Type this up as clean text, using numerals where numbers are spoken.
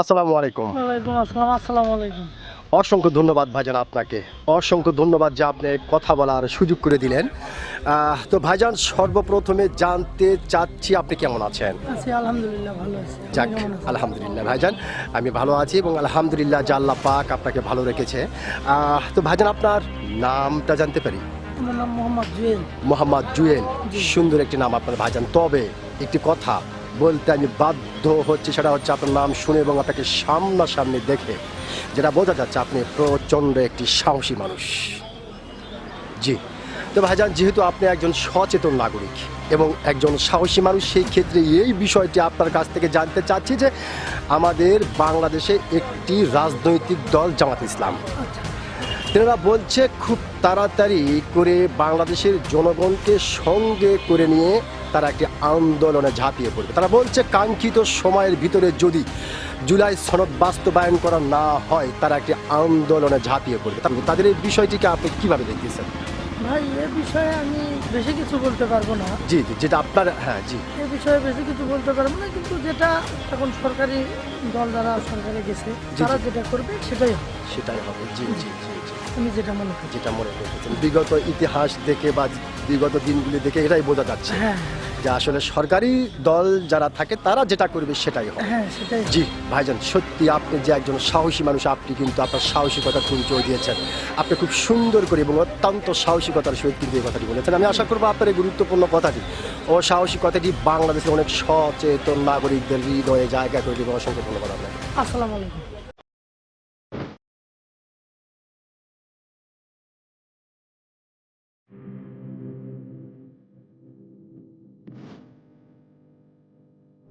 আসসালামু আলাইকুম। ওয়ালাইকুম আসসালাম। আসসালামু আলাইকুম। অসংখ্য ধন্যবাদ ভাইজান আপনাকে। অসংখ্য ধন্যবাদ যে আপনি কথা বলার সুযোগ করে দিলেন। তো ভাইজান সর্বপ্রথমে জানতে চাচ্ছি আপনি কেমন আছেন? আছি আলহামদুলিল্লাহ ভালো আছি। আপনি যাক, কেমন আছেন? আলহামদুলিল্লাহ ভাইজান। আমি ভালো আছি এবং আলহামদুলিল্লাহ যে আল্লাহ পাক আপনাকে ভালো রেখেছে। তো ভাইজান আপনার নামটা জানতে পারি? আমার নাম মোহাম্মদ জুয়েল। মোহাম্মদ জুয়েল। জি। সুন্দর একটি নাম আপনার ভাইজান। তবে একটি কথা বলতে আমি বাধ্য হচ্ছি, সেটা হচ্ছে আপনার নাম শুনে এবং আপনাকে সামনাসামনি দেখে যেটা বোঝা যাচ্ছে আপনি প্রচণ্ড একটি সাহসী মানুষ। জি। তো ভাইজান, যেহেতু আপনি একজন সচেতন নাগরিক এবং একজন সাহসী মানুষ, সেই ক্ষেত্রে এই বিষয়টি আপনার কাছ থেকে জানতে চাচ্ছি যে আমাদের বাংলাদেশে একটি রাজনৈতিক দল জামাত ইসলাম, আচ্ছা। তেনারা বলছে খুব তাড়াতাড়ি করে বাংলাদেশের জনগণকে সঙ্গে করে নিয়ে তারা একটি আন্দোলনে ঝাঁপিয়ে পড়বে। তারা বলছে কাঙ্ক্ষিত সময়ের ভিতরে যদি জুলাই সনদ বাস্তবায়ন করা না হয় তারা একটি আন্দোলনে ঝাঁপিয়ে পড়বে। তাদের এই বিষয়টিকে আপনি কিভাবে দেখতেছেন? ভাই এ বিষয়ে আমি বেশি কিছু বলতে পারবো না। জি জি, যেটা আপনার, হ্যাঁ জি। এ বিষয়ে বেশি কিছু বলতে পারবো না, কিন্তু যেটা এখন সরকারি দল যারা সরকারে গেছে জি, তারা জি। যেটা করবে সেটাই হবে। সেটাই হবে। জি জি জি জি। আমি যেটা মনে করি। যেটা মনে করতেছেন বিগত ইতিহাস দেখে বা বিগত দিনগুলি দেখে এটাই বোঝা যাচ্ছে হ্যাঁ যে আসলে সরকারি দল যারা থাকে তারা যেটা করবে সেটাই হবে। হ্যাঁ সেটাই। জি ভাইজান, সত্যি আপনি যে একজন সাহসী মানুষ, আপনি কিন্তু আপনার সাহসিকতার পরিচয় দিয়েছেন। আপনি খুব সুন্দর করে এবং অত্যন্ত সাহসিকতার সহিত কিন্তু এই কথাটি বলেছেন। আমি আশা করবো আপনার এই গুরুত্বপূর্ণ কথাটি ও সাহসী কথাটি বাংলাদেশের অনেক সচেতন নাগরিকদের হৃদয়ে জায়গা করে দেবে। অসংখ্য ধন্যবাদ আপনাকে। আসসালামু আলাইকুম।